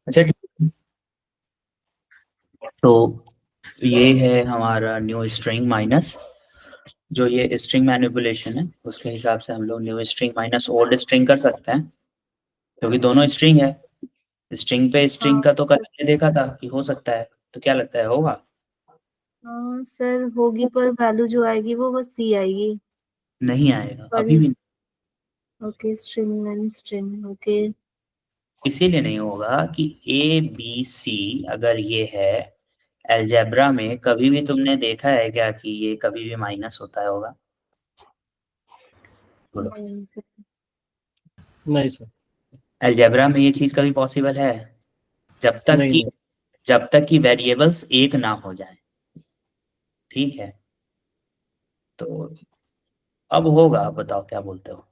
अच्छा, तो ये है हमारा न्यू स्ट्रिंग माइनस, जो ये स्ट्रिंग मैनिपुलेशन है उसके हिसाब से हम लोग new string minus old string कर सकते हैं, क्योंकि दोनों स्ट्रिंग है। स्ट्रिंग पे स्ट्रिंग हाँ का तो कल हमने देखा था कि हो सकता है, तो क्या लगता है होगा? हाँ सर, होगी पर वैल्यू जो आएगी वो बस सी आएगी। नहीं आएगा पर अभी भी। Okay, string and string, okay. इसीलिए नहीं होगा कि ए बी सी अगर ये है अलजेब्रा में, कभी भी तुमने देखा है क्या कि ये कभी भी माइनस होता है होगा? बोलो। नहीं सर। नहीं सर। अलजेब्रा में ये चीज कभी पॉसिबल है? जब तक नहीं कि नहीं। जब तक कि वेरिएबल्स एक ना हो जाए, ठीक है? तो अब होगा, आप बताओ क्या बोलते हो?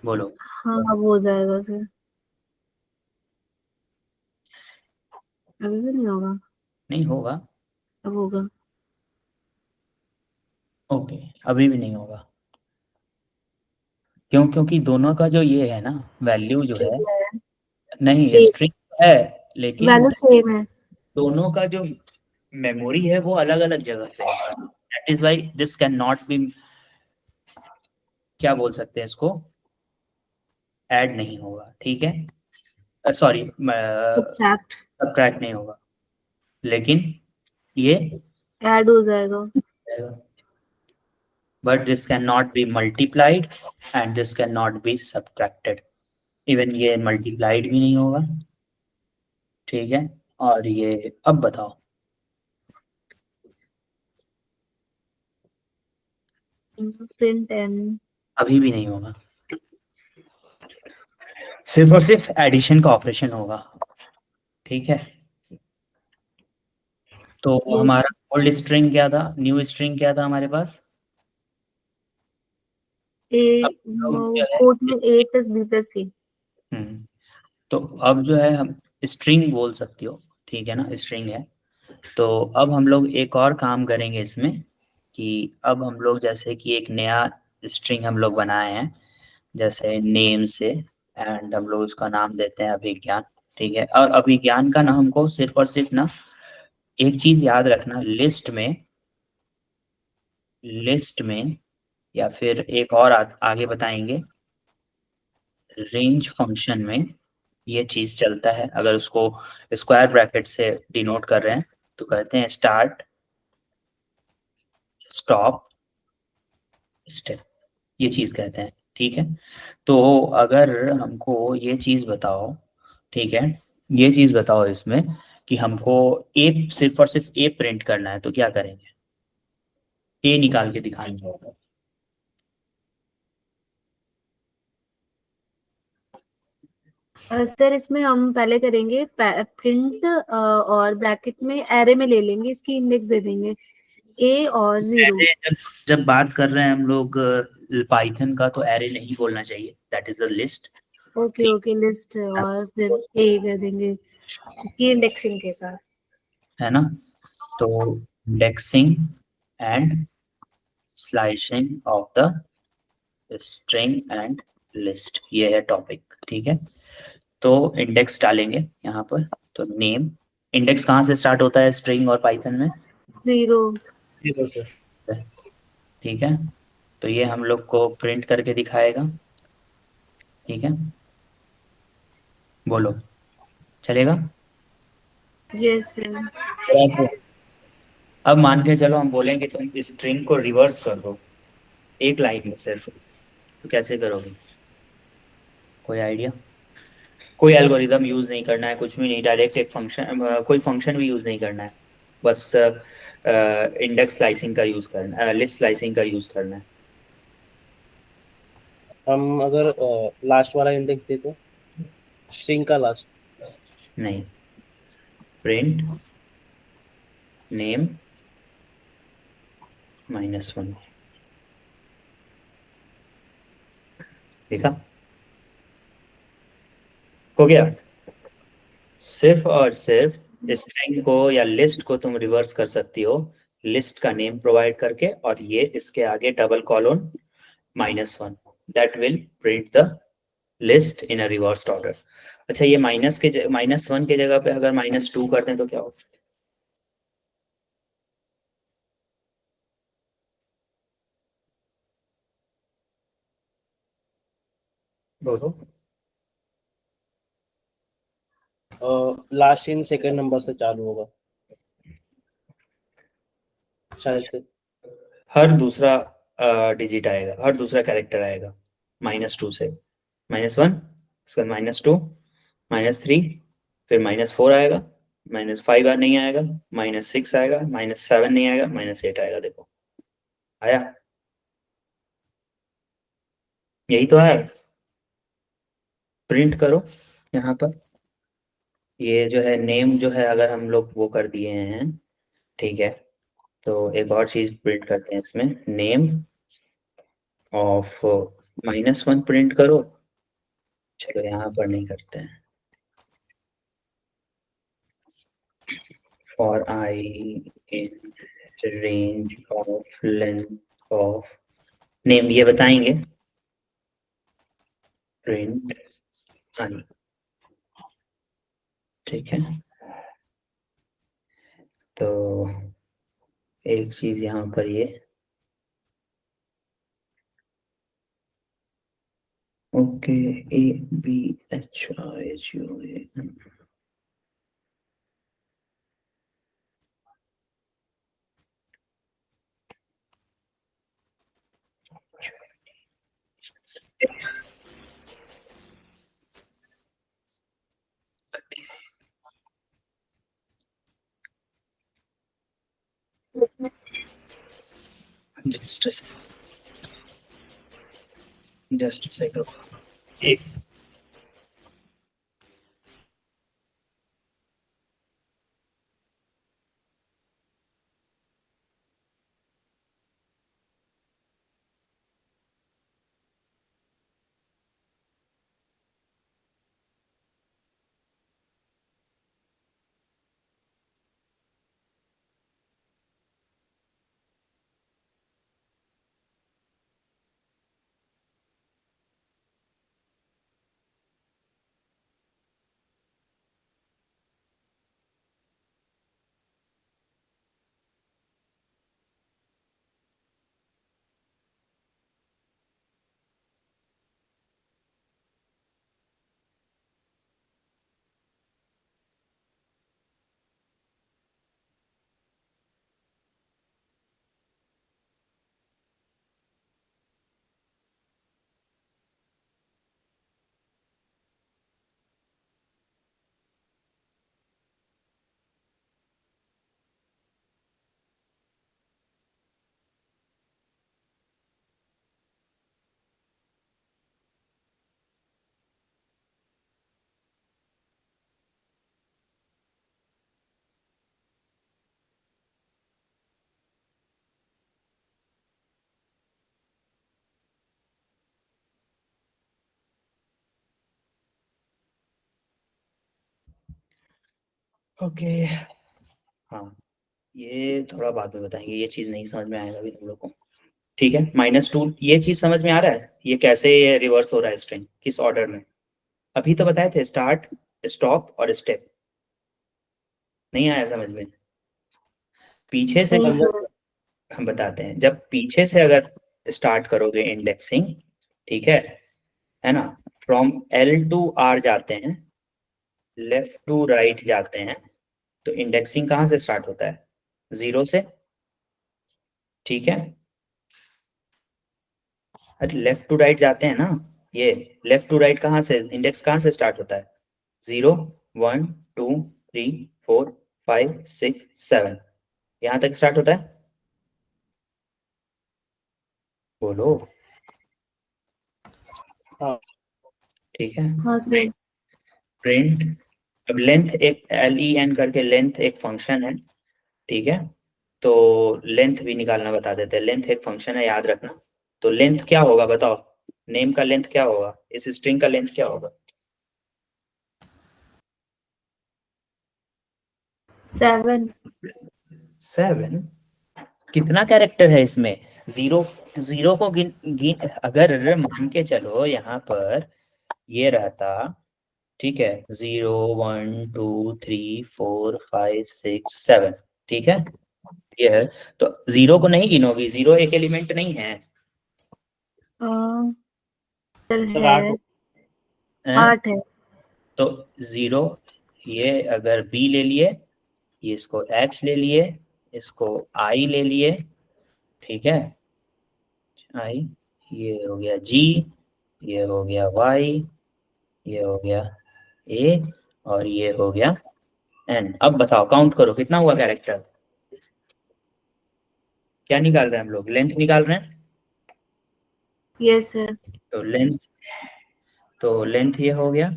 बोलो। हाँ अब हो जाएगा सर। अभी भी नहीं होगा। नहीं होगा। अब होगा। ओके, अभी भी नहीं होगा। क्यों? क्योंकि दोनों का जो ये है ना, वैल्यू जो है, स्ट्रिंग है। नहीं सेम। स्ट्रिंग है, लेकिन वैल्यू सेम है। दोनों का जो मेमोरी है वो अलग अलग जगह पे है। That is why this can not be, क्या बोल सकते हैं इसको, ऐड नहीं होगा, ठीक है? Sorry, subtract. सब्ट्रैक्ट नहीं होगा, लेकिन ये, ऐड हो जाएगा। But this can not be multiplied and this can not be subtracted. Even ये मल्टीप्लाइड भी नहीं होगा, ठीक है? और ये अब बताओ। Print and. अभी भी नहीं होगा। सिर्फ और सिर्फ एडिशन का ऑपरेशन होगा, ठीक है? तो यस। हमारा ओल्ड स्ट्रिंग क्या था, न्यू स्ट्रिंग क्या था हमारे पास? ए अब लोग जो है, कोड में ए प्लस बी प्लस सी। हम्म, तो अब जो है हम स्ट्रिंग बोल सकती हो, ठीक है ना, स्ट्रिंग है। तो अब हम लोग एक और काम करेंगे इसमें, कि अब हम लोग जैसे कि एक नया स्ट्रिंग हम लोग बनाए हैं, जैसे नेम से, एंड हम लोग उसका नाम देते हैं अभिज्ञान, ठीक है? और अभिज्ञान का ना हमको सिर्फ और सिर्फ ना एक चीज याद रखना, लिस्ट में या फिर एक और आगे बताएंगे, रेंज फंक्शन में ये चीज चलता है। अगर उसको स्क्वायर ब्रैकेट से डिनोट कर रहे हैं तो कहते हैं स्टार्ट, स्टॉप, स्टेप, ये चीज कहते हैं, ठीक है? तो अगर हमको ये चीज बताओ, ठीक है, ये चीज बताओ इसमें कि हमको ए, सिर्फ और सिर्फ ए प्रिंट करना है, तो क्या करेंगे? ए निकाल के दिखाएंगे होगा। सर इसमें हम पहले करेंगे प्रिंट, और ब्रैकेट में एरे में ले लेंगे, इसकी इंडेक्स दे देंगे ए और 0। पहले जब जब बात कर रहे हैं हम लोग पाइथन का, तो एरे नहीं बोलना चाहिए, that is a list, okay ठीक ओके, लिस्ट और फिर ए कर देंगे इसकी इंडेक्सिंग के साथ। है ना? तो indexing and slicing of the string and list, ये है टॉपिक, ठीक है? तो इंडेक्स डालेंगे यहाँ पर। तो नेम, इंडेक्स कहाँ से स्टार्ट होता है स्ट्रिंग और पाइथन में? 0। Zero sir. ठीक है, तो ये हम लोग को प्रिंट करके दिखाएगा, ठीक है? बोलो, चलेगा? Yes sir. अब मान के चलो हम बोलेंगे तुम इस स्ट्रिंग को रिवर्स कर दो एक लाइन में सिर्फ, तो कैसे करोगे? कोई आइडिया? कोई एल्गोरिदम यूज नहीं करना है, कुछ भी नहीं, डायरेक्ट एक फंक्शन, कोई फंक्शन भी यूज नहीं करना है, बस इंडेक्स स्लाइसिंग का यूज करना है, लिस्ट स्लाइसिंग का यूज करना है। हम अगर लास्ट वाला इंडेक्स देते हैं, स्ट्रिंग का लास्ट। नहीं, प्रिंट नेम -1, देखा? हो गया। सिर्फ और सिर्फ स्ट्रिंग को या लिस्ट को तुम रिवर्स कर सकती हो, लिस्ट का नेम प्रोवाइड करके, और ये इसके आगे double colon -1, that will print the list in a reversed order. अच्छा, ये -1 के जगह पे अगर -2 करते हैं तो क्या होगा? बोलो। लास्ट इन सेकंड नंबर से चालू होगा शायद से। हर दूसरा डिजिट आएगा, हर दूसरा कैरेक्टर आएगा -2 से। -1, उसके बाद -2, -3, फिर -4 आएगा, -5 नहीं आएगा, -6 आएगा, -7 नहीं आएगा, -8 आएगा। देखो आया, यही तो है। प्रिंट करो यहाँ पर। ये जो है नेम जो है, अगर हम लोग वो कर दिए हैं, ठीक है, तो एक और चीज प्रिंट करते हैं इसमें, नेम ऑफ -1 प्रिंट करो। चलो यहाँ पर नहीं करते हैं। For I in range of length of name, ये बताएंगे प्रिंट आई, ठीक है। तो एक चीज यहाँ पर ये, ओके, ABHIHUA, जस्ट सेकंड, एक ओके। हाँ, ये थोड़ा बाद में बताएंगे, ये चीज नहीं समझ में आएगा अभी तुम लोग को, ठीक है। -2, ये चीज समझ में आ रहा है, ये कैसे ये रिवर्स हो रहा है स्ट्रिंग, किस ऑर्डर में? अभी तो बताए थे, स्टार्ट, स्टॉप और स्टेप। नहीं आया समझ में? पीछे से नहीं समझा। हम बताते हैं, जब पीछे से अगर स्टार्ट करोगे इंडेक्सिंग, ठीक है ना, फ्रॉम L टू R जाते हैं, लेफ्ट टू राइट जाते हैं, तो इंडेक्सिंग कहाँ से स्टार्ट होता है? 0 से, ठीक है। अरे लेफ्ट टू राइट जाते हैं ना, ये लेफ्ट टू राइट कहाँ से, इंडेक्स कहाँ से स्टार्ट होता है? 0, 1, 2, 3, 4, 5, 6, 7, यहाँ तक स्टार्ट होता है। बोलो। हाँ ठीक है। हाँ सर। प्रिंट, अब लेंथ, एक LEN करके लेंथ एक फंक्शन है, ठीक है। तो लेंथ भी निकालना बता देते हैं, लेंथ एक फंक्शन है, याद रखना। तो लेंथ क्या होगा बताओ, नेम का लेंथ क्या होगा, इस स्ट्रिंग का लेंथ क्या होगा? 7। 7। कितना कैरेक्टर है इसमें? 0, 0 को गिन गिन, अगर मान के चलो यहाँ पर ये रहता, ठीक है, 0 1 2 3 4 5 6 7, ठीक है, ये है। तो 0 को नहीं गिनोगी, 0 एक एलिमेंट नहीं है। अ, सर सर है 8 हैं? 8 है। तो 0, ये अगर बी ले लिए, ये इसको एच ले लिए, इसको आई ले लिए, ठीक है, आई, ये हो गया जी, ये हो गया वाई, ये हो गया ए, और ये हो गया एन। अब बताओ, काउंट करो कितना हुआ कैरेक्टर। क्या निकाल रहे हैं हम लोग, लेंथ निकाल रहे हैं। Yes sir. तो लेंथ ये हो गया,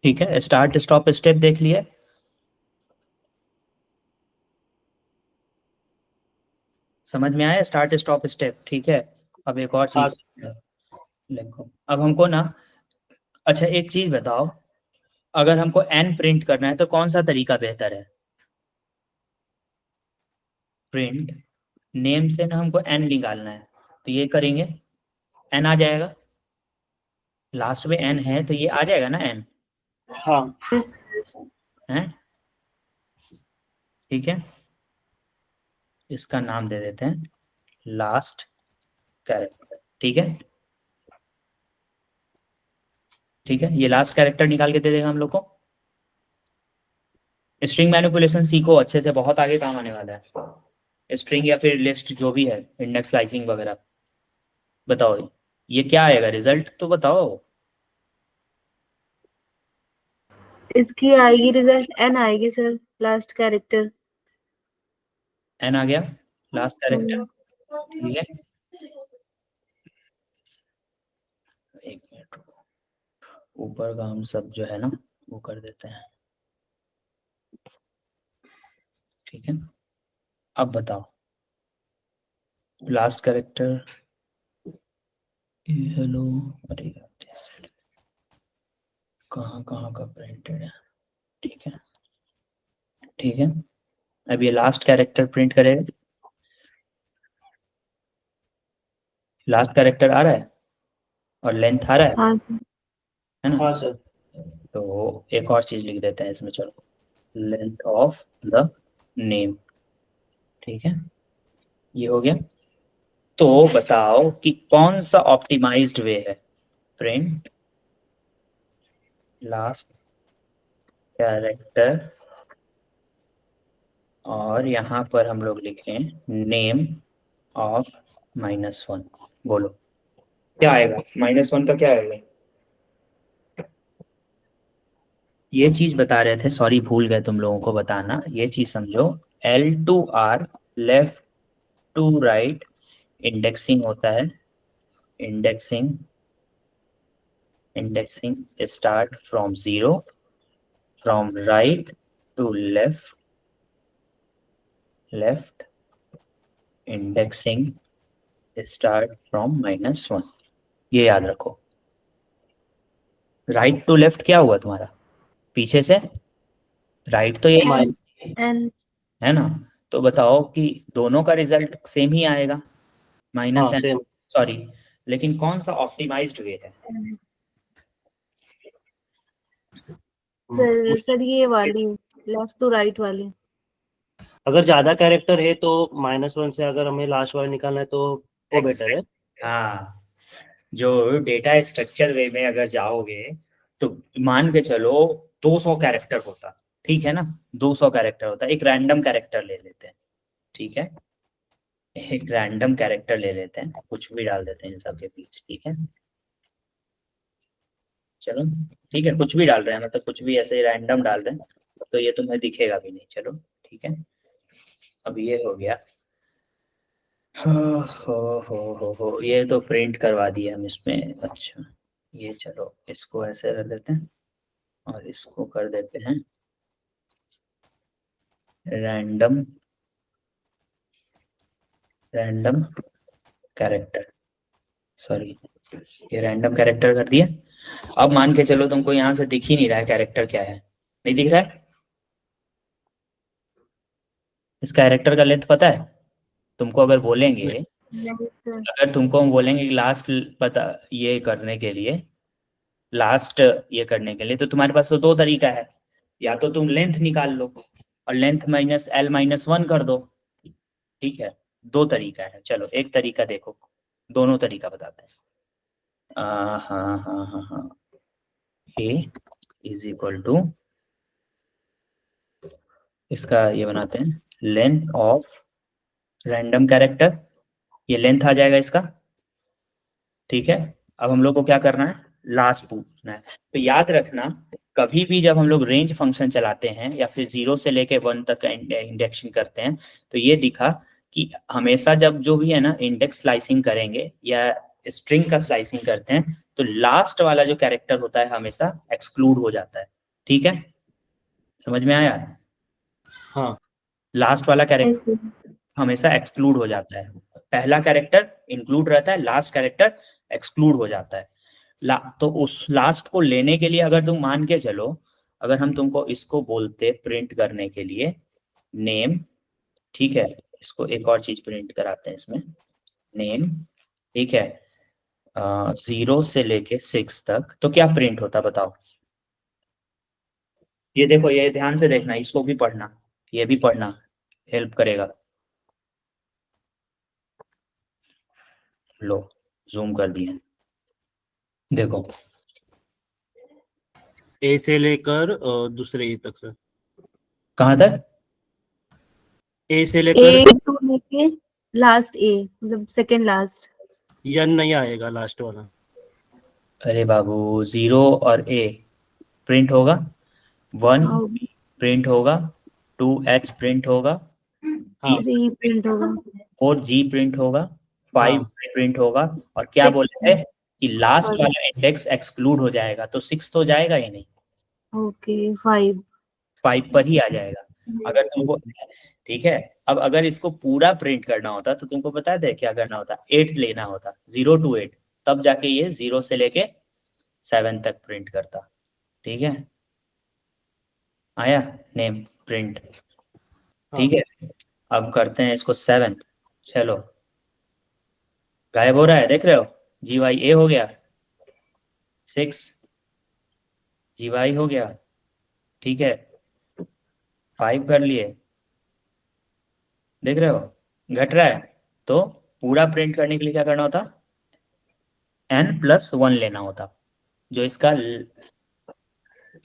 ठीक है। स्टार्ट स्टॉप स्टेप देख लिए, समझ में आया स्टार्ट स्टॉप स्टेप, ठीक है। अब एक और हाँ चीज लिखो, अब हमको ना, अच्छा एक चीज बताओ, अगर हमको एन प्रिंट करना है तो कौन सा तरीका बेहतर है। प्रिंट नेम से ना हमको एन निकालना है, तो ये करेंगे, एन आ जाएगा, लास्ट में एन है तो ये आ जाएगा ना एन, हाँ यस। है, ठीक है। इसका नाम दे देते हैं लास्ट कैरेक्टर, ठीक है, ठीक है, ये लास्ट कैरेक्टर निकाल के दे देगा हम लोग को। स्ट्रिंग मैनिपुलेशन सीखो अच्छे से, बहुत आगे काम आने वाला है। स्ट्रिंग या फिर लिस्ट जो भी है, इंडेक्स स्लाइसिंग वगैरह। बताओ ये क्या आएगा, रिजल्ट तो बताओ। इसकी आएगी रिजल्ट एन आएगी सर, लास्ट कैरेक्टर। एन आ गया लास्ट कैरेक्टर, ठीक है। एक मिनट रुको, ऊपर का हम सब जो है ना वो कर देते हैं, ठीक है। अब बताओ लास्ट कैरेक्टर, हेलो, अरे यार, कहाँ कहाँ का प्रिंटेड है, ठीक है, ठीक है। अब ये लास्ट कैरेक्टर प्रिंट करेगा, लास्ट कैरेक्टर आ रहा है और लेंथ आ रहा हाँ सर। है ना। हाँ सर। तो एक और चीज लिख देते हैं इसमें, चलो, लेंथ ऑफ द नेम, ठीक है, ये हो गया। तो बताओ कि कौन सा ऑप्टिमाइज्ड वे है, प्रिंट लास्ट कैरेक्टर, और यहाँ पर हम लोग लिखें नेम ऑफ -1, बोलो क्या आएगा, -1 का क्या आएगा। ये चीज बता रहे थे, सॉरी भूल गए तुम लोगों को बताना, ये चीज समझो, L2R, left to right indexing होता है, indexing, indexing start from 0, from right to left, left indexing start from -1, ये याद रखो। राइट टू लेफ्ट क्या हुआ तुम्हारा, पीछे से राइट तो यही माइन एन। है ना। तो बताओ कि दोनों का रिजल्ट सेम ही आएगा, हाँ -n, सेम। सॉरी, लेकिन कौन सा ऑप्टिमाइज्ड वे है। सर ये वाली, लेफ्ट टू राइट वाली। अगर ज्यादा कैरेक्टर है तो -1 से अगर हमें लास्ट वाला निकालना है तो वो बेटर है। हाँ, जो डेटा स्ट्रक्चर वे में अगर जाओगे तो मान के चलो 200 कैरेक्टर होता, ठीक है ना, 200 कैरेक्टर होता, एक रैंडम कैरेक्टर ले लेते हैं, ठीक है, एक रैंडम कैरेक्टर ले लेते हैं, कुछ भी डाल देते हैं इन सब के बीच, ठीक है, चलो, ठीक है, कुछ भी डाल रहे हैं, मतलब कुछ भी ऐसे रैंडम डाल रहे हैं, तो ये तुम्हें दिखेगा भी नहीं, चलो, ठीक है। अब ये हो गया, हो ये तो प्रिंट करवा दिए हम इसमें, अच्छा, ये चलो इसको ऐसे रख देते हैं और इसको कर देते हैं रैंडम, रैंडम कैरेक्टर, सॉरी ये रैंडम कैरेक्टर कर दिया। अब मान के चलो तुमको यहाँ से दिख ही नहीं रहा है कैरेक्टर क्या है, नहीं दिख रहा है। इस कैरेक्टर का लेंथ पता है तुमको? अगर बोलेंगे, नहीं सर। अगर तुमको हम बोलेंगे कि लास्ट पता ये करने के लिए, लास्ट ये करने के लिए, तो तुम्हारे पास तो दो तरीका है। या तो तुम लेंथ निकाल लो और length minus L minus one कर दो, ठीक है। दो तरीका है, चलो एक तरीका देखो, दोनों तरीका बताते हैं। हाँ हाँ हाँ हाँ, ए इज इक्वल टू, इसका ये बनाते हैं लेंथ ऑफ रैंडम कैरेक्टर, ये लेंथ आ जाएगा इसका, ठीक है। अब हम लोग को क्या करना है, लास्ट पूछना है। तो याद रखना, कभी भी जब हम लोग रेंज फंक्शन चलाते हैं या फिर 0 से लेके 1 तक इंडेक्सिंग करते हैं, तो ये दिखा कि हमेशा जब जो भी है ना इंडेक्स स्लाइसिंग करेंगे या स्ट्रिंग का स्लाइसिंग करते हैं, तो लास्ट वाला जो कैरेक्टर होता है हमेशा एक्सक्लूड हो जाता है, ठीक है। समझ में आया? हाँ। लास्ट वाला कैरेक्टर ऐसे हमेशा एक्सक्लूड हो जाता है, पहला कैरेक्टर इंक्लूड रहता है, लास्ट कैरेक्टर एक्सक्लूड हो जाता है। तो उस लास्ट को लेने के लिए अगर तुम मान के चलो, अगर हम तुमको इसको बोलते प्रिंट करने के लिए नेम, ठीक है, इसको एक और चीज प्रिंट कराते हैं इसमें, नेम, ठीक है, 0 से लेके 6 तक, तो क्या प्रिंट होता बताओ। ये देखो, ये ध्यान से देखना, इसको भी पढ़ना, ये भी पढ़ना, हेल्प करेगा। लो जूम कर दिए, देखो ए से लेकर दूसरे ए तक सर। कहाँ तक, ए से लेकर ए टू लेके लास्ट ए, मतलब सेकंड लास्ट। यन नहीं आएगा लास्ट वाला। अरे बाबू 0 और ए प्रिंट होगा, 1 हाँ, प्रिंट होगा, 2h प्रिंट होगा, हाँ 3 प्रिंट होगा। 4g प्रिंट होगा, 5 हाँ प्रिंट होगा, और क्या 6 बोले थे कि लास्ट सॉरी, वाला इंडेक्स एक्सक्लूड हो जाएगा, तो 6 तो जाएगा ही नहीं, ओके 5। 5 पर ही आ जाएगा अगर तुमको, ठीक है। अब अगर इसको पूरा प्रिंट करना होता तो तुमको बता दे क्या करना होता, 8 लेना होता, 0 to 8, तब जाके ये 0 से लेके 7 तक प्रिंट करता, ठीक है। आया नेम प्रिंट, हाँ। ठीक है। अब करते हैं इसको 7, चलो गायब हो रहा है देख रहे हो, जी वाई ए हो गया, 6 जी वाई हो गया, ठीक है, 5 कर लिए, देख रहे हो घट रहा है। तो पूरा प्रिंट करने के लिए क्या करना होता, n+1 लेना होता, जो इसका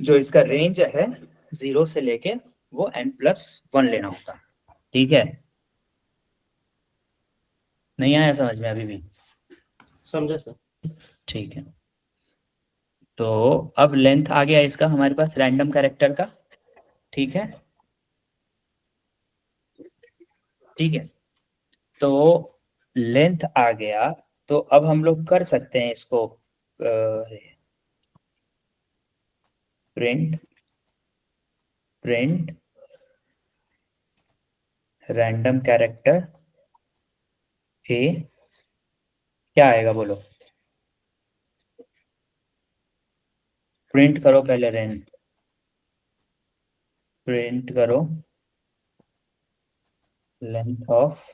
जो इसका रेंज है 0 से लेके वो n+1 लेना होता, ठीक है। नहीं आया समझ में अभी भी? समझे सर। ठीक है, तो अब लेंथ आ गया इसका हमारे पास रैंडम कैरेक्टर का, ठीक है, ठीक है। तो लेंथ आ गया, तो अब हम लोग कर सकते हैं इसको प्रिंट, प्रिंट रैंडम कैरेक्टर ए, क्या आएगा बोलो, प्रिंट करो पहले रेंज, प्रिंट करो लेंथ ऑफ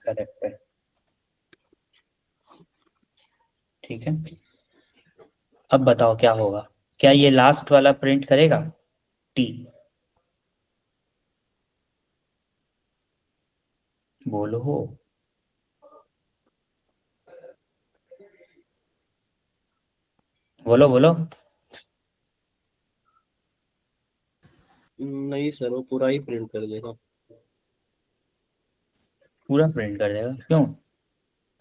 कैरेक्टर, ठीक है। अब बताओ क्या होगा, क्या ये लास्ट वाला प्रिंट करेगा टी, बोलो हो, बोलो बोलो। नहीं सर, वो पूरा ही प्रिंट कर देगा। पूरा प्रिंट कर देगा क्यों,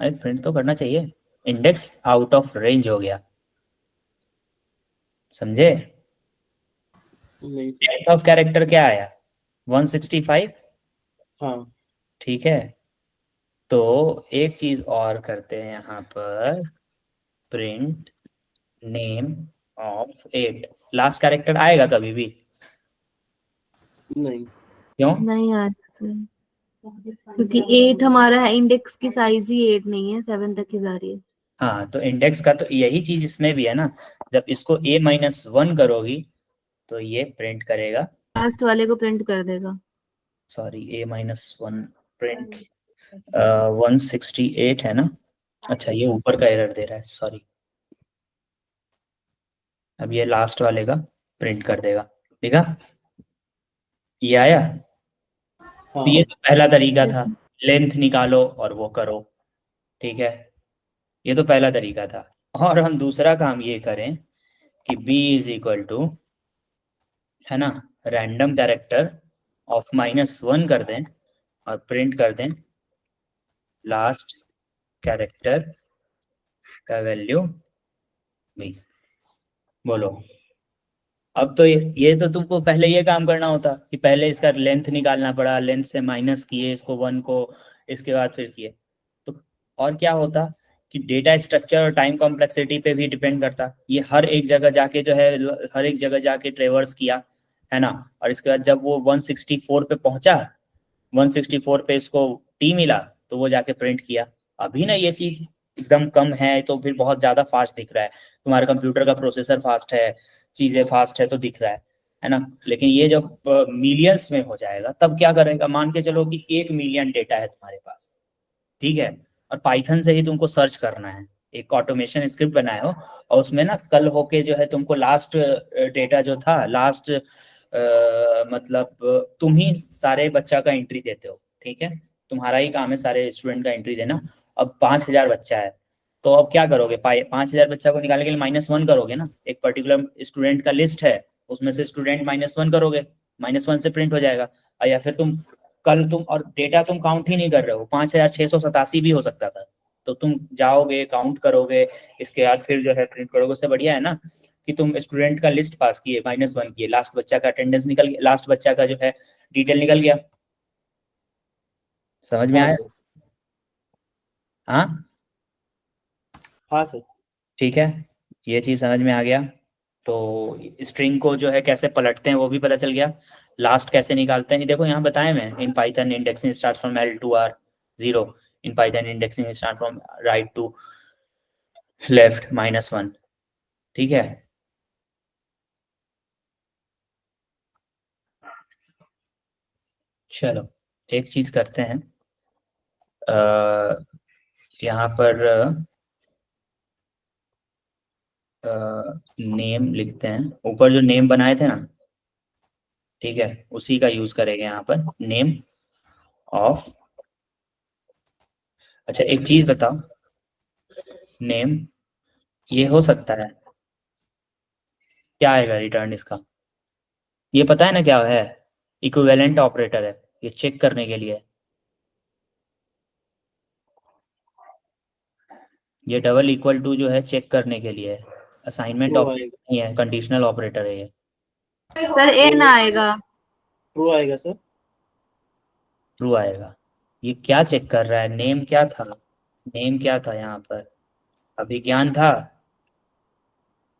अरे प्रिंट तो करना चाहिए, इंडेक्स आउट ऑफ रेंज हो गया, समझे। नहीं सर। लेंथ ऑफ कैरेक्टर क्या आया, 165, हाँ। ठीक है। तो एक चीज और करते हैं यहाँ पर, print name of 8, last character आएगा कभी भी, नहीं। क्यों? नहीं आया सर। क्योंकि 8 हमारा है, इंडेक्स की साइज ही 8 नहीं है, 7 तक ही जा रही है। हाँ, तो इंडेक्स का तो यही चीज इसमें भी है ना, जब इसको a-1 करोगी तो ये प्रिंट करेगा, लास्ट वाले को प्रिंट कर देगा। सॉरी a-1 प्रिंट 168 है ना। अच्छा, ये ऊपर का एरर दे रहा है, सॉरी। अब ये लास्ट वाले का प्रिंट कर देगा, ठीक है। ये आया। तो ये हाँ। तो पहला तरीका था, Yes. लेंथ निकालो और वो करो, ठीक है। ये तो पहला तरीका था। और हम दूसरा काम ये करें कि b इज इक्वल टू, है ना, रैंडम कैरेक्टर ऑफ -1 कर दें और प्रिंट कर दें लास्ट कैरेक्टर का वैल्यू b। बोलो। अब तो ये तो तुमको पहले ये काम करना होता कि पहले इसका लेंथ निकालना पड़ा, लेंथ से माइनस किए इसको 1 को, इसके बाद फिर किए। तो और क्या होता कि डेटा स्ट्रक्चर और टाइम कॉम्प्लेक्सिटी पे भी डिपेंड करता। ये हर एक जगह जाके जो है, हर एक जगह जाके ट्रेवर्स किया, है ना। और इसके बाद जब वो 164 पे पहुंचा, 164 पे इसको टी मिला, तो वो जाके प्रिंट किया। अभी ना ये चीज एकदम कम है तो फिर बहुत ज्यादा फास्ट दिख रहा है, तुम्हारे कंप्यूटर का प्रोसेसर फास्ट है, चीजें फास्ट है तो दिख रहा है ना। लेकिन ये जब मिलियंस में हो जाएगा तब क्या करेगा, मान के चलो कि 1 मिलियन डेटा है तुम्हारे पास, ठीक है। और पाइथन से ही तुमको सर्च करना है, एक ऑटोमेशन स्क्रिप्ट बनाए हो, और उसमें ना कल होके जो है तुमको लास्ट डेटा जो था, लास्ट मतलब तुम ही सारे बच्चा का एंट्री देते हो, ठीक है। तुम्हारा ही काम है सारे स्टूडेंट का एंट्री देना। अब 5,000 बच्चा है, तो अब क्या करोगे, 5,000 बच्चा को निकालने के लिए -1 करोगे ना। एक पर्टिकुलर स्टूडेंट का लिस्ट है, उसमें से स्टूडेंट -1 करोगे, -1 से प्रिंट हो जाएगा। या फिर तुम और डेटा तुम काउंट ही नहीं कर रहे हो, 5,687 भी हो सकता था, तो तुम जाओगे काउंट करोगे, इसके बाद फिर जो है प्रिंट करोगे। उससे बढ़िया है ना कि तुम स्टूडेंट का लिस्ट पास किए, -1 किए, लास्ट बच्चा का अटेंडेंस निकल गया, लास्ट बच्चा का जो है डिटेल निकल गया। समझ में हाँ आया? सर। हाँ, हाँ सर। ठीक है, ये चीज समझ में आ गया। तो स्ट्रिंग को जो है कैसे पलटते हैं वो भी पता चल गया, लास्ट कैसे निकालते हैं ये देखो यहाँ बताया मैं। In Python indexing start from L to R 0, in Python indexing start from right to left -1, ठीक है। चलो एक चीज करते हैं, यहाँ पर नेम लिखते हैं, ऊपर जो नेम बनाए थे ना, ठीक है, उसी का यूज करेंगे यहाँ पर, नेम ऑफ। अच्छा एक चीज बताओ, नेम ये हो सकता है, क्या आएगा रिटर्न इसका, ये पता है ना क्या है, इक्विवेलेंट ऑपरेटर है, ये चेक करने के लिए। ये डबल इक्वल टू जो है चेक करने के लिए है, असाइनमेंट ट्रू ऑपरेटर आएगा। नहीं है, कंडीशनल ऑपरेटर है ये। सर ए ट्रू। ना आएगा। ट्रू आएगा सर। ट्रू आएगा। ये क्या चेक कर रहा है, नेम क्या था, नेम क्या था यहाँ पर, अभिज्ञान था।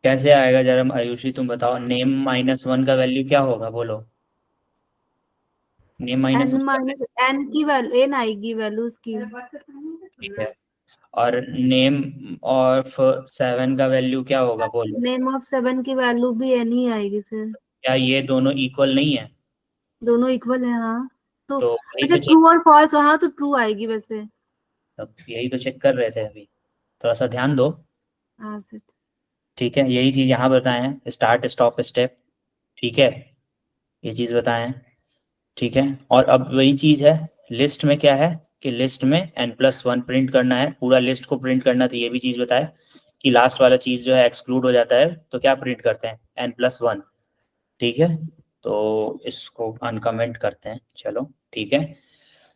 कैसे आएगा जरा आयुषी तुम बताओ, नेम -1 का वैल्यू क्या होगा बोलो, नेम एन -1 का माइनस एन की वैल्यू, एन आएगी वैल्यू उसकी। ठीक है। और नेम ऑफ 7 का वैल्यू क्या होगा बोलो। नेम ऑफ 7 की वैल्यू भी एन ही आएगी सर। क्या ये दोनों इक्वल नहीं है? दोनों इक्वल है हाँ। तो तो वही अच्छा, तो चेक, ट्रू और फॉल्स, हाँ तो ट्रू आएगी वैसे। तब यही तो चेक कर रहे थे अभी, थोड़ा सा ध्यान दो, हाँ सर। ठीक है। यही चीज यहाँ बताए हैं, स्टार्ट स्टॉप स्टेप, ठीक है, ये चीज बताए हैं, ठीक है। और अब वही चीज है, लिस्ट में क्या है कि लिस्ट में n+1 प्रिंट करना है, पूरा लिस्ट को प्रिंट करना, तो ये भी चीज बताए कि लास्ट वाला चीज जो है एक्सक्लूड हो जाता है, तो क्या प्रिंट करते हैं, n+1, ठीक है। तो इसको अनकमेंट करते हैं, चलो ठीक है।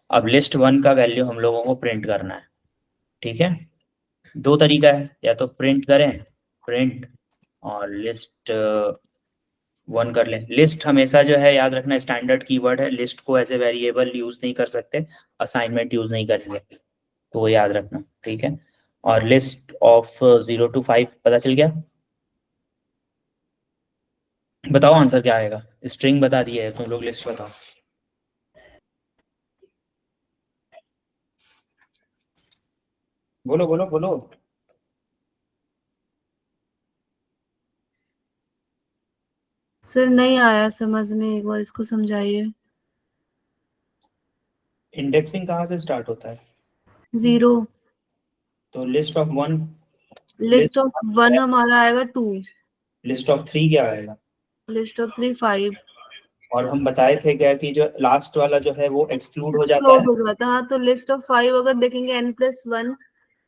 अब लिस्ट 1 का वैल्यू हम लोगों को प्रिंट करना है, ठीक है। दो तरीका है, या तो प्रिंट करें, प्रिंट और लिस्ट 1 कर लें। लिस्ट हमेशा जो है याद रखना स्टैंडर्ड कीवर्ड है, लिस्ट को एज ए वेरिएबल यूज नहीं कर सकते, असाइनमेंट यूज नहीं करेंगे, तो वो याद रखना, ठीक है। और लिस्ट ऑफ 0 to 5 पता चल गया। बताओ आंसर क्या आएगा, स्ट्रिंग बता दिए है तुम लोग, लिस्ट बताओ। बोलो बोलो बोलो। सर नहीं आया समझ में, एक बार इसको समझाइए। इंडेक्सिंग कहाँ से स्टार्ट होता है? 0। तो list of one, list of 1 हमारा आएगा 2। लिस्ट ऑफ 3 क्या आएगा? List of 3 5। और हम बताए थे क्या कि जो लास्ट वाला जो है वो एक्सक्लूड हो जाता एक्सप्लोड है। हो जाता है। हाँ, तो लिस्ट ऑफ 5 अगर देखेंगे n+1,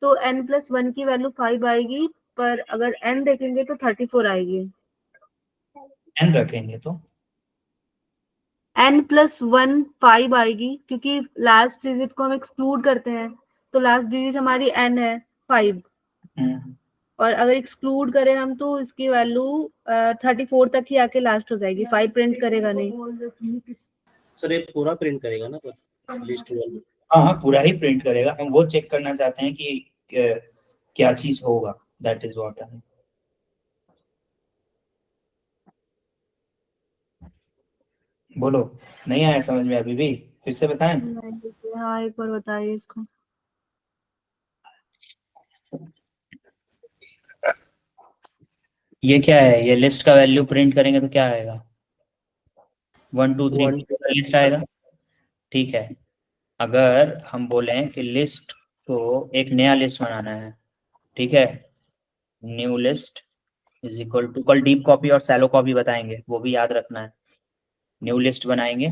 तो n+1 की वैल्यू 5 आएगी, पर अगर n देखेंगे तो 34 आएगी। एन रखेंगे तो n+1 5 आएगी, क्योंकि लास्ट डिजिट को हम एक्सक्लूड करते हैं, तो लास्ट डिजिट हमारी n है 5। और अगर एक्सक्लूड करें हम तो इसकी वैल्यू 34 तक ही आके लास्ट हो जाएगी, 5 प्रिंट करेगा नहीं। सर ये पूरा प्रिंट करेगा ना लिस्ट वन? हाँ हाँ, पूरा ही प्रिंट करेगा। हम वो चेक करना चाहते हैं कि क्या चीज होगा। दैट इज व्हाट है। बोलो, नहीं आया समझ में अभी भी? फिर से बताएं। हाँ, एक बार बताइए इसको। ये क्या है? ये लिस्ट का वैल्यू प्रिंट करेंगे तो क्या आएगा? 1 2 3 वन लिस्ट आएगा। ठीक है। अगर हम बोलें कि लिस्ट को एक नया लिस्ट बनाना है, ठीक है, new list is equal to, कल डीप कॉपी और सैलो कॉपी बताएंगे, वो भी याद रखना है। न्यू लिस्ट बनाएंगे,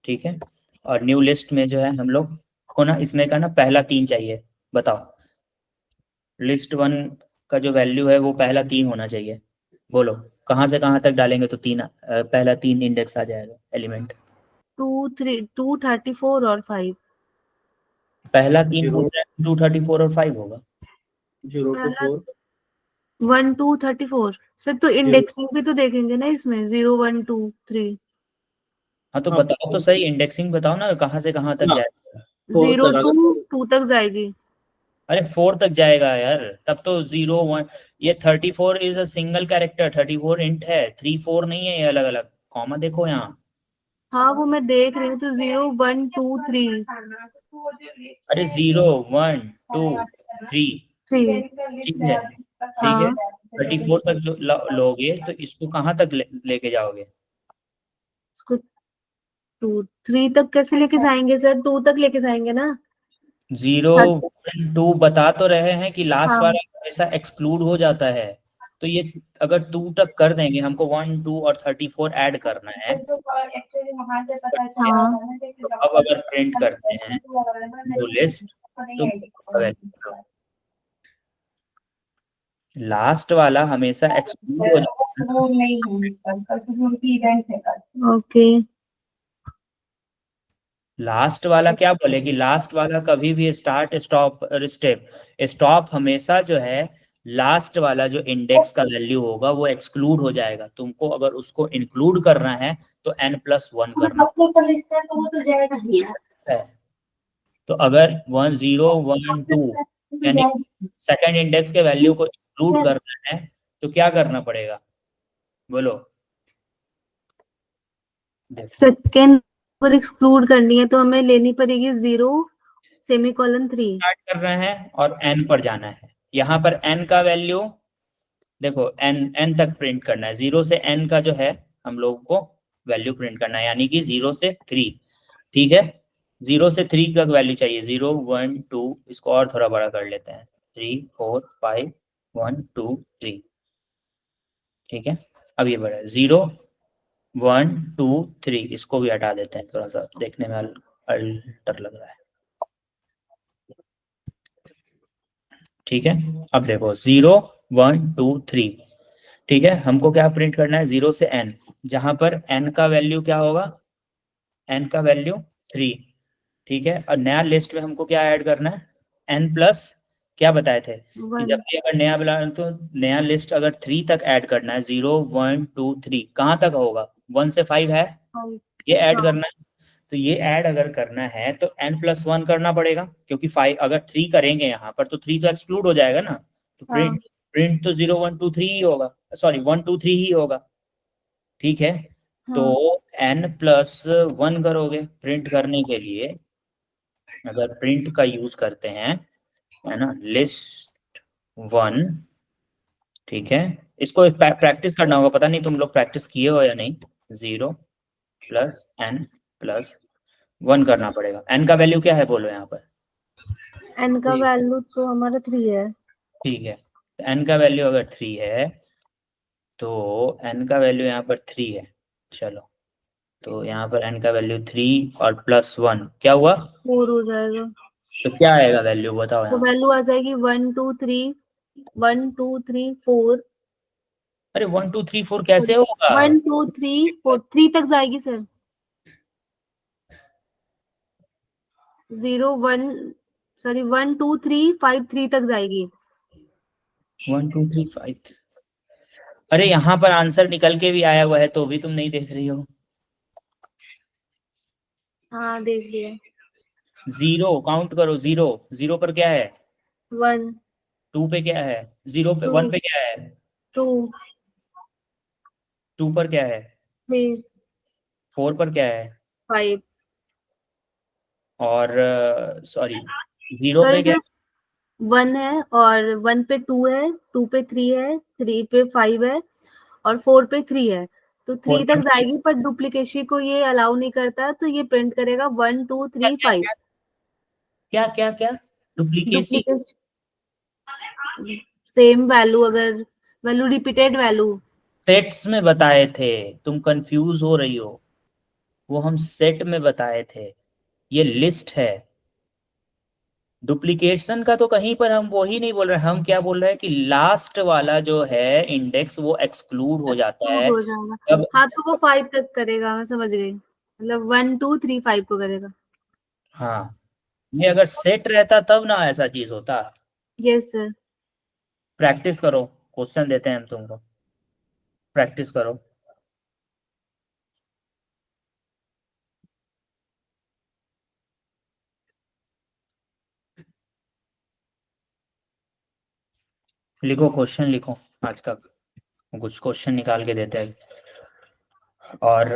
ठीक है। और न्यू लिस्ट में जो है हम लोग को ना, इसमें का ना पहला 3 चाहिए। बताओ, लिस्ट 1 का जो वैल्यू है वो पहला 3 होना चाहिए। बोलो, कहाँ से कहाँ तक डालेंगे तो पहला 3 इंडेक्स आ जाएगा एलिमेंट। 2 3 2 34 और 5। पहला 3 हो 0 जाएगा, 2 34 और 5 होगा। 0 to पहला 4। 1 2 34। सर तो 0। इंडेक्सिंग भी तो देखेंगे ना इसमें, 0 1 2 3। हाँ तो हाँ, बताओ तो सही, इंडेक्सिंग बताओ ना, कहाँ से कहाँ तक जाएगा। 4 0 तक 2 अगर 2 तक जाएगी। अरे 4 तक जाएगा यार, तब तो 0 1। ये 34 is a single character, 34 int है, 3 4 नहीं है, ये अलग अलग। कॉमा देखो यहाँ। हाँ, वो मैं देख रही हूँ, तो 0 1 2 3। अरे 0 1 2 3, 3। ठीक है। ठीक है, हाँ, 34 तक जो लोगे तो इसको कहाँ तक लेके जाओगे? इसको 2 3 तक कैसे लेके जाएंगे सर? 2 तक लेके जाएंगे ना। 0 1 2 बता तो रहे हैं कि लास्ट हाँ, वाला हमेशा एक्सक्लूड हो जाता है। तो ये अगर 2 तक कर देंगे, हमको 1 2 और 34 ऐड करना है। हाँ। तो अब अगर प्रिंट करते हैं वो लिस्ट, तो लास्ट वाला हमेशा एक्सक्लूड हो जाता है। ओके। लास्ट वाला क्या बोले कि लास्ट वाला कभी भी स्टार्ट स्टॉप और स्टेप, स्टॉप हमेशा जो है लास्ट वाला जो इंडेक्स का वैल्यू होगा वो एक्सक्लूड हो जाएगा। तुमको अगर उसको इंक्लूड करना है तो n+1 करना है। तो अगर 1 0 1 2 यानी सेकंड इंडेक्स के वैल्यू को इंक्लूड करना है तो क्या करना पड़ेगा? बोलो। देखो, सेकेंड अगर एक्सक्लूड करनी है तो हमें लेनी पड़ेगी 0 सेमीकोलन 3। स्टार्ट कर रहे हैं और n पर जाना है। यहाँ पर n का वैल्यू देखो, n तक प्रिंट करना है। 0 से n का जो है हम लोग को वैल्यू प्रिंट करना है, यानी कि 0 से 3। ठीक है, 0 से 3 तक वैल्यू चाहिए। 0 1 2, इसको और थोड़ा बड़ा कर लेते हैं, 3 4 5 1 2 3। ठीक है, अब ये बड़ा है, 0 1 2 3, इसको भी हटा देते हैं, थोड़ा सा देखने में अल्टर लग रहा है। ठीक है, अब देखो 0 1 2 3। ठीक है, हमको क्या प्रिंट करना है? 0 से n, जहां पर n का वैल्यू क्या होगा? n का वैल्यू 3। ठीक है, और नया लिस्ट में हमको क्या ऐड करना है? n प्लस, क्या बताए थे कि जब 1 भी अगर नया बना तो नया लिस्ट अगर 3 तक ऐड करना है, 0 1 2 3, कहाँ तक होगा? 1 से 5 है, ये ऐड हाँ, करना है। तो ये ऐड अगर करना है तो n+1 करना पड़ेगा, क्योंकि 5 अगर 3 करेंगे यहाँ पर तो 3 तो एक्सक्लूड हो जाएगा ना। तो हाँ, प्रिंट प्रिंट तो 0 1 2 3 ही होगा, सॉरी 1 2 3 ही होगा। ठीक है, तो हाँ। n+1 करोगे प्रिंट करने के लिए। अगर प्रिंट का यूज करते हैं है ना, लिस्ट 1, ठीक है। इसको प्रैक्टिस करना होगा, पता नहीं तुम लोग प्रैक्टिस किए हो या नहीं। 0 प्लस n प्लस 1 करना पड़ेगा। n का वैल्यू क्या है बोलो यहाँ पर? n का वैल्यू तो हमारा 3 है। ठीक है, n का वैल्यू अगर 3 है तो n का वैल्यू यहाँ पर 3 है। चलो, तो यहाँ पर n का वैल्यू 3 और प्लस 1 क्या हुआ? 4 हो जाएगा। तो क्या आएगा वैल्यू बताओ तो यहाँ? वैल्यू आ जाएगी 1 2 3 1 2 3 4। अरे 1 2 3 4 कैसे होगा? 1 2 3 4 3 तक जाएगी सर। 0 1 सॉरी 1 2 3 5 3 तक जाएगी। 1 2 3 5। अरे यहाँ पर आंसर निकल के भी आया हुआ है तो भी तुम नहीं देख रही हो। हाँ देख लिया। 0 काउंट करो, 0 0 पर क्या है? 1 2 पे क्या है? 0 पे 1 2 पे क्या है? 2 2 पर क्या है? 3 4 पर क्या है? 5। और सॉरी 0 सॉरी पे क्या सर 1 है और 1 पे 2 है, 2 पे 3 है, 3 पे 5 है और 4 पे 3 है। तो 3 तक 4 जाएगी पर डुप्लीकेशन को ये अलाउ नहीं करता, तो ये प्रिंट करेगा 1 2 3 5। क्या क्या क्या? डुप्लीकेसी? डुप्लीकेशन सेम वैल्यू, अगर वैल्यू रिपीटेड वैल्यू। सेट्स में बताए थे, तुम कंफ्यूज हो रही हो। वो हम सेट में बताए थे, ये लिस्ट है। डुप्लीकेशन का तो कहीं पर हम वो ही नहीं बोल रहे, हम क्या बोल रहे हैं कि लास्ट वाला जो है इंडेक्स वो एक्सक्लूड हो जाता एक्सक्लूड है हो जाएगा। जब। हाँ तो वो 5 तक करेगा, मैं समझ गई, मतलब 1 2 3 5 को करेगा। हाँ, ये अगर सेट रहता तब ना ऐसा चीज होता। Yes sir. प्रैक्टिस करो, क्वेश्चन देते हैं हम तुमको, प्रैक्टिस करो। लिखो क्वेश्चन लिखो, आज का कुछ क्वेश्चन निकाल के देते हैं। और